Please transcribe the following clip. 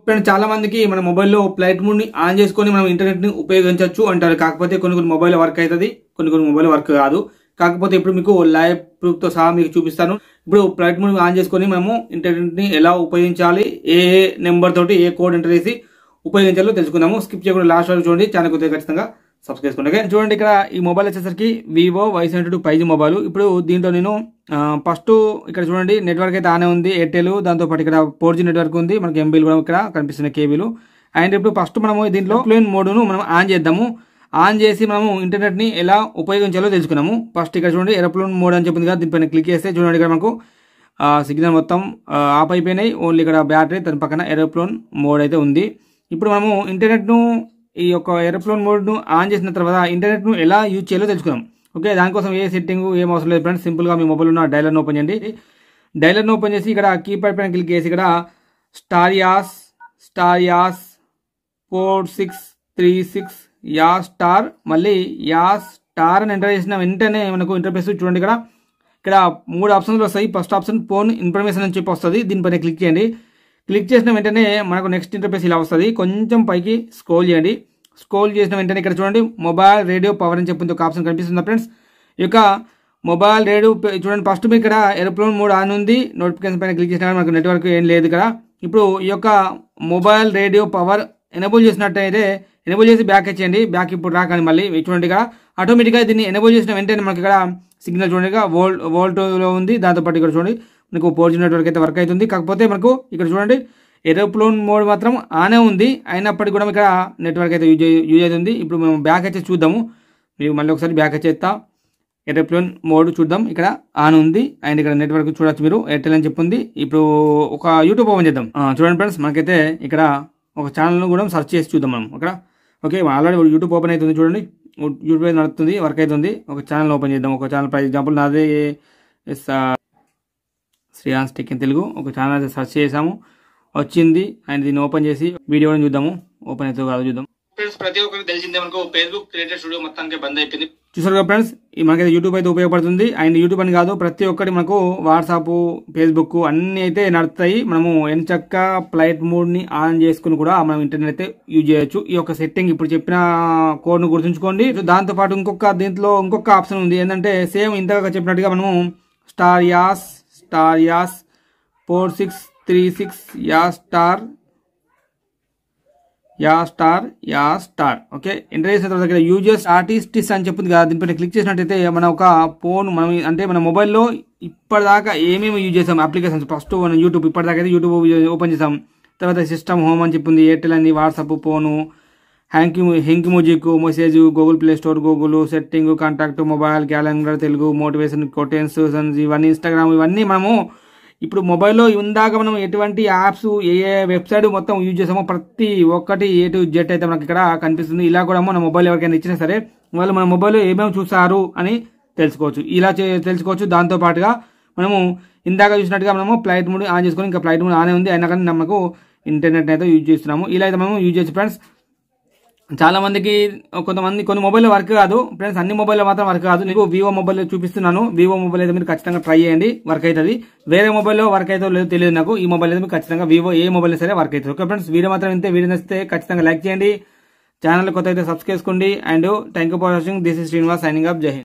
Friends చాలా మందికి మన మొబైల్లో ఫ్లైట్ మోడ్ ని ఆన్ చేసుకొని మనం ఇంటర్నెట్ ని ఉపయోగించవచ్చు అంటారు. కాకపోతే కొన్ని మొబైల్ వర్క్ అవుతుంది, కొన్ని మొబైల్ వర్క్ కాదు. కాకపోతే ఇప్పుడు మీకు లైవ్ ప్రూఫ్ తో సహా మీకు చూపిస్తాను. ఇప్పుడు ఫ్లైట్ మోడ్ ఆన్ చేసుకొని మనము ఇంటర్నెట్ ని ఎలా ఉపయోగించాలి, ఏ నెంబర్ తోటి ఏ కోడ్ ఎంటర్ చేసి ఉపయోగించాలో తెలుసుకుందాము. స్కిప్ చేయకుండా లాస్ట్ వరకు చూడండి. ఛానల్ కొద్దిగా ఖచ్చితంగా సబ్స్క్రైబ్ చేసుకోండి. చూడండి, ఇక్కడ ఈ మొబైల్ వచ్చేసరికి వివో Y72 5G మొబైల్. ఇప్పుడు దీంట్లో నేను ఫస్ట్ ఇక్కడ చూడండి, నెట్వర్క్ అయితే ఆనే ఉంది, ఎయిర్టెల్. దాంతోపాటు ఇక్కడ 4G నెట్వర్క్ ఉంది, మనకి ఎంబీలు కూడా ఇక్కడ కనిపిస్తున్న కేబీలు. అండ్ ఇప్పుడు ఫస్ట్ మనము దీంట్లో ఏరోప్లేన్ మోడ్ను మనం ఆన్ చేద్దాము. ఆన్ చేసి మనము ఇంటర్నెట్ ని ఎలా ఉపయోగించాలో తెలుసుకున్నాము. ఫస్ట్ ఇక్కడ చూడండి, ఏరోప్లేన్ మోడ్ అని చెప్పింది కదా, దీనిపైన క్లిక్ చేస్తే చూడండి ఇక్కడ మనకు సిగ్నల్ మొత్తం ఆఫ్ అయిపోయినాయి. ఓన్లీ ఇక్కడ బ్యాటరీ, దాని పక్కన ఏరోప్లేన్ మోడ్ అయితే ఉంది. ఇప్పుడు మనము ఇంటర్నెట్ ను ఈ యొక్క ఏరోప్లేన్ మోడ్ ను ఆన్ చేసిన తర్వాత ఇంటర్నెట్ ను ఎలా యూజ్ చేయాలో తెలుసుకుందాం. ఓకే, దానికోసం ఏ సెట్టింగ్ ఏం అవసరం లేదు ఫ్రెండ్స్. సింపుల్ గా మీ మొబైల్ ఉన్న డైలర్ను ఓపెన్ చేయండి. డైలర్ను ఓపెన్ చేసి ఇక్కడ కీప్యాడ్ పైన క్లిక్ చేసి ఇక్కడ స్టార్ 4636 స్టార్ మళ్ళీ స్టార్ అని ఎంటర్ చేసిన వెంటనే మనకు ఇంటర్ఫేస్ చూడండి. ఇక్కడ 3 ఆప్షన్లు వస్తాయి. ఫస్ట్ ఆప్షన్ ఫోన్ ఇన్ఫర్మేషన్ అని చెప్పి వస్తుంది, దీనిపైన క్లిక్ చేయండి. క్లిక్ చేసిన వెంటనే మనకు నెక్స్ట్ ఇంటర్ఫేస్ ఇలా వస్తుంది. కొంచెం పైకి స్క్రోల్ చేయండి. స్క్రోల్ చేసిన వెంటనే ఇక్కడ చూడండి, మొబైల్ రేడియో పవర్ అని చెప్పి ఒక ఆప్షన్ కనిపిస్తుంది ఫ్రెండ్స్. ఈ యొక్క మొబైల్ రేడియో చూడండి, ఫస్ట్ మీకు ఇక్కడ ఏరోప్లేన్ మోడ్ ఆన్ ఉంది. నోటిఫికేషన్ పైన క్లిక్ చేసినా మనకు నెట్వర్క్ ఏం లేదు ఇక్కడ. ఇప్పుడు ఈ యొక్క మొబైల్ రేడియో పవర్ ఎనేబుల్ చేసినట్టయితే ఎనేబుల్ చేసి బ్యాక్ ఇచ్చేయండి. బ్యాక్ ఇప్పుడు రాకండి, మళ్ళీ చూడండి ఇక్కడ ఆటోమేటిక్గా దీన్ని ఎనేబుల్ చేసిన వెంటనే మనకి ఇక్కడ సిగ్నల్ చూడండి వోల్ట్లో ఉంది. దాంతోపాటు ఇక్కడ చూడండి మనకు 4G నెట్వర్క్ అయితే వర్క్ అవుతుంది. కాకపోతే మనకు ఇక్కడ చూడండి ఏరోప్లేన్ మోడ్ మాత్రం ఆనే ఉంది, అయినప్పటికీ కూడా ఇక్కడ నెట్వర్క్ అయితే యూజ్ అవుతుంది. ఇప్పుడు మేము బ్యాక్ వచ్చి చూద్దాము. మీకు మళ్ళీ ఒకసారి బ్యాక్ వచ్చేస్తా. ఏరోప్లేన్ మోడ్ చూద్దాం, ఇక్కడ ఆన్ ఉంది. అండ్ ఇక్కడ నెట్వర్క్ చూడొచ్చు మీరు, ఎయిర్టెల్ అని చెప్పింది. ఇప్పుడు ఒక యూట్యూబ్ ఓపెన్ చేద్దాం. చూడండి ఫ్రెండ్స్, మనకైతే ఇక్కడ ఒక ఛానల్ను కూడా సెర్చ్ చేసి చూద్దాం మనం ఇక్కడ. ఓకే, ఆల్రెడీ యూట్యూబ్ ఓపెన్ అవుతుంది చూడండి, యూట్యూబ్ అయితే నడుస్తుంది, వర్క్ అవుతుంది. ఒక ఛానల్ ఓపెన్ చేద్దాం. ఒక ఛానల్ ఫర్ ఎగ్జాంపుల్ నాదే శ్రీయాన్స్ టెక్ ఇన్ తెలుగు. ఒక ఛానల్ అయితే సెర్చ్ చేసాము, వచ్చింది. అండ్ దీన్ని ఓపెన్ చేసి వీడియో చూద్దాము. ఓపెన్ అయితే కాదు చూద్దాం. ఫ్రెండ్స్ ప్రతి ఒక్కరికి తెలిసిందే, మనకు ఫేస్బుక్ క్రియేటెడ్ స్టూడియో మొత్తానికి బంద్ అయిపోయింది. చూసారు కదా ఫ్రెండ్స్, మనకైతే యూట్యూబ్ అయితే ఉపయోగపడుతుంది. అండ్ యూట్యూబ్ అని కాదు, ప్రతి ఒక్కటి మనకు వాట్సాప్, ఫేస్బుక్ అన్ని అయితే నడుస్తాయి. మనము ఎంచక్క ఫ్లైట్ మోడ్ ని ఆన్ చేసుకుని కూడా మనం ఇంటర్నెట్ అయితే యూజ్ చేయొచ్చు. ఈ యొక్క సెట్టింగ్ ఇప్పుడు చెప్పిన కోడ్ ను గుర్తుంచుకోండి. దాంతో పాటు దీంట్లో ఇంకొక ఆప్షన్ ఉంది, ఏంటంటే సేమ్ ఇంతగా చెప్పినట్టుగా మనము స్టార్ 4636 స్టార్ ఓకే ఎంటర్ చేసిన తర్వాత ఇక్కడ యూజర్స్ ఆర్టిస్టిస్ అని చెప్పింది కదా, దీనిపైన క్లిక్ చేసినట్టయితే మన ఒక ఫోన్ మనం అంటే మన మొబైల్లో ఇప్పటిదాకా ఏమేమి యూజ్ చేసాం అప్లికేషన్స్. ఫస్ట్ మనం యూట్యూబ్, ఇప్పటిదాకా అయితే యూట్యూబ్ ఓపెన్ చేసాం. తర్వాత సిస్టమ్ హోమ్ అని చెప్పింది, ఎయిర్టెల్ అని, వాట్సాప్, ఫోను, హెంక్ music, message, Google Play Store, Google setting, contact, mobile, calendar, Telugu, motivation, quotes, ఇవన్నీ ఇన్స్టాగ్రామ్, ఇవన్నీ మనము ఇప్పుడు మొబైల్లో ఇందాక మనం ఎటువంటి యాప్స్, ఏ వెబ్సైట్ మొత్తం యూజ్ చేసామో ప్రతి ఒక్కటి A to Z అయితే మనకి ఇక్కడ కనిపిస్తుంది. ఇలా కూడా మన మొబైల్ ఎవరికైనా ఇచ్చినా సరే వాళ్ళు మన మొబైల్లో ఏమేమి చూసారు అని తెలుసుకోవచ్చు. ఇలా తెలుసుకోవచ్చు. దాంతో పాటుగా మనము ఇందాక చూసినట్టుగా మనము ఫ్లైట్ మోడ్ ఆన్ చేసుకొని, ఇంకా ఫ్లైట్ మోడ్ ఆనే ఉంది, అయినా కానీ మనకు ఇంటర్నెట్ అయితే యూజ్ చేస్తున్నాము. ఇలా అయితే మనం యూజ్ చేయొచ్చు ఫ్రెండ్స్. చాలా మందికి కొన్ని మొబైల్లో వర్క్ కాదు ఫ్రెండ్స్, అన్ని మొబైల్లో మాత్రం వర్క్ కాదు. నీకు వివో మొబైల్ చూపిస్తున్నాను. వివో మొబైల్ అయితే మీరు ఖచ్చితంగా ట్రై చేయండి, వర్క్ అవుతుంది. వేరే మొబైల్లో వర్క్ అవుతుందో లేదో తెలియదు నాకు. ఈ మొబైల్ అయితే మీకు ఖచ్చితంగా వివో ఏ మొబైల్ సరే వర్క్ అవుతుంది. ఓకే ఫ్రెండ్స్, వీడియో మాత్రం ఇంతే. వీడియో నచ్చితే ఖచ్చితంగా లైక్ చేయండి, ఛానల్ కొత్త అయితే సబ్స్క్రైబ్ చేసుకోండి. And thank you for watching. This is Srinivas signing up. జై హింద్.